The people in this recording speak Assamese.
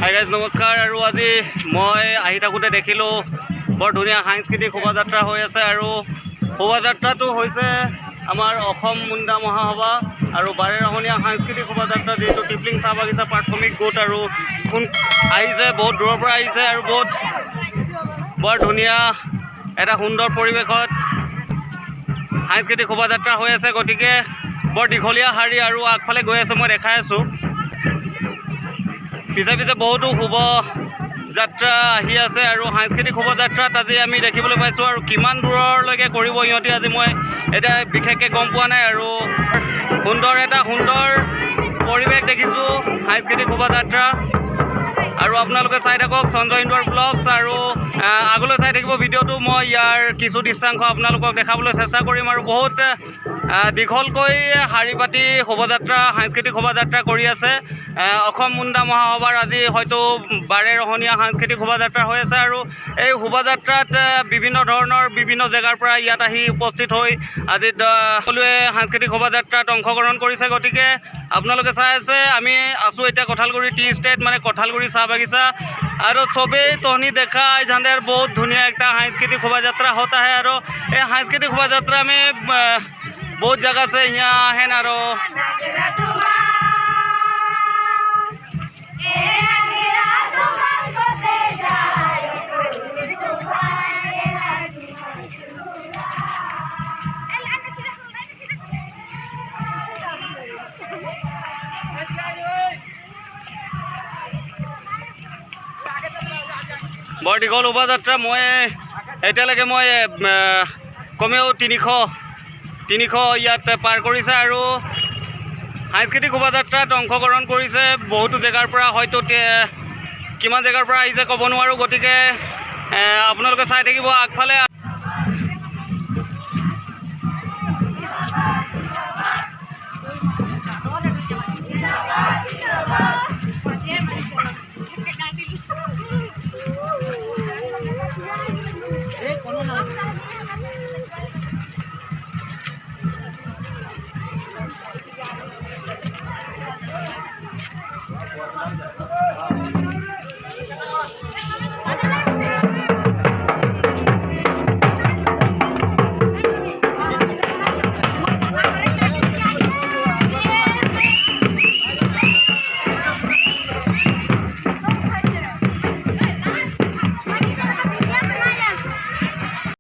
হাই গাইজ নমস্কাৰ। আৰু আজি মই আহি থাকোঁতে দেখিলোঁ বৰ ধুনীয়া সাংস্কৃতিক শোভাযাত্ৰা হৈ আছে। আৰু শোভাযাত্ৰাটো হৈছে আমাৰ অসম মুণ্ডা মহাসভা আৰু বাৰেৰহণীয়া সাংস্কৃতিক শোভাযাত্ৰা, যিহেতু টিপলিং চাহ বাগিচা প্ৰাথমিক গোট আৰু আহিছে, বহুত দূৰৰ পৰা আহিছে আৰু বৰ ধুনীয়া এটা সুন্দৰ পৰিৱেশত সাংস্কৃতিক শোভাযাত্ৰা হৈ আছে। গতিকে বৰ দীঘলীয়া শাৰী আৰু আগফালে গৈ আছোঁ, মই দেখাই আছোঁ। পিছে বহুতো শোভাযাত্ৰা আহি আছে আৰু সাংস্কৃতিক শোভাযাত্ৰাত আজি আমি দেখিবলৈ পাইছোঁ। আৰু কিমান দূৰলৈকে কৰিব সিহঁতি আজি মই এতিয়া বিশেষকৈ গম পোৱা নাই। আৰু সুন্দৰ পৰিৱেশ দেখিছোঁ সাংস্কৃতিক শোভাযাত্ৰা। আৰু আপোনালোকে চাই থাকক সঞ্জয় ইন্দুৱাৰ ব্লগছ, আৰু আগলৈ চাই থাকিব ভিডিঅ'টো। মই ইয়াৰ কিছু দৃশ্যাংশ আপোনালোকক দেখাবলৈ চেষ্টা কৰিম। আৰু বহুত দীঘলকৈ শাৰী পাতি সাংস্কৃতিক শোভাযাত্ৰা কৰি আছে অসম মুণ্ডা মহাসভাৰ। আজি হয়তো বাৰেৰহণীয়া সাংস্কৃতিক শোভাযাত্ৰা হৈ আছে। আৰু এই শোভাযাত্ৰাত বিভিন্ন জেগাৰ পৰা ইয়াত আহি উপস্থিত হৈ আজি সকলোৱে সাংস্কৃতিক শোভাযাত্ৰাত অংশগ্ৰহণ কৰিছে। গতিকে আপোনালোকে চাই আছে, আমি আছোঁ এতিয়া কঁঠালগুৰি টি ষ্টেট, মানে কঁঠালগুৰি চাহ বাগিচা। আৰু চবেই তহনি দেখা ইধাৰ বহুত ধুনীয়া একটা সাংস্কৃতিক শোভাযাত্ৰা होता है। और ये सांस्कृतिक शोभायात्रा में बहुत जगह से यहाँ है ना। और বৰ দীঘল শোভাযাত্ৰা। মই এতিয়ালৈকে কমেও 300 ইয়াত পাৰ কৰিছে। আৰু সাংস্কৃতিক শোভাযাত্ৰাত অংশগ্ৰহণ কৰিছে বহুতো জেগাৰ পৰা, হয়তো কিমান জেগাৰ পৰা আহিছে ক'ব নোৱাৰোঁ। গতিকে আপোনালোকে চাই থাকিব আগফালে।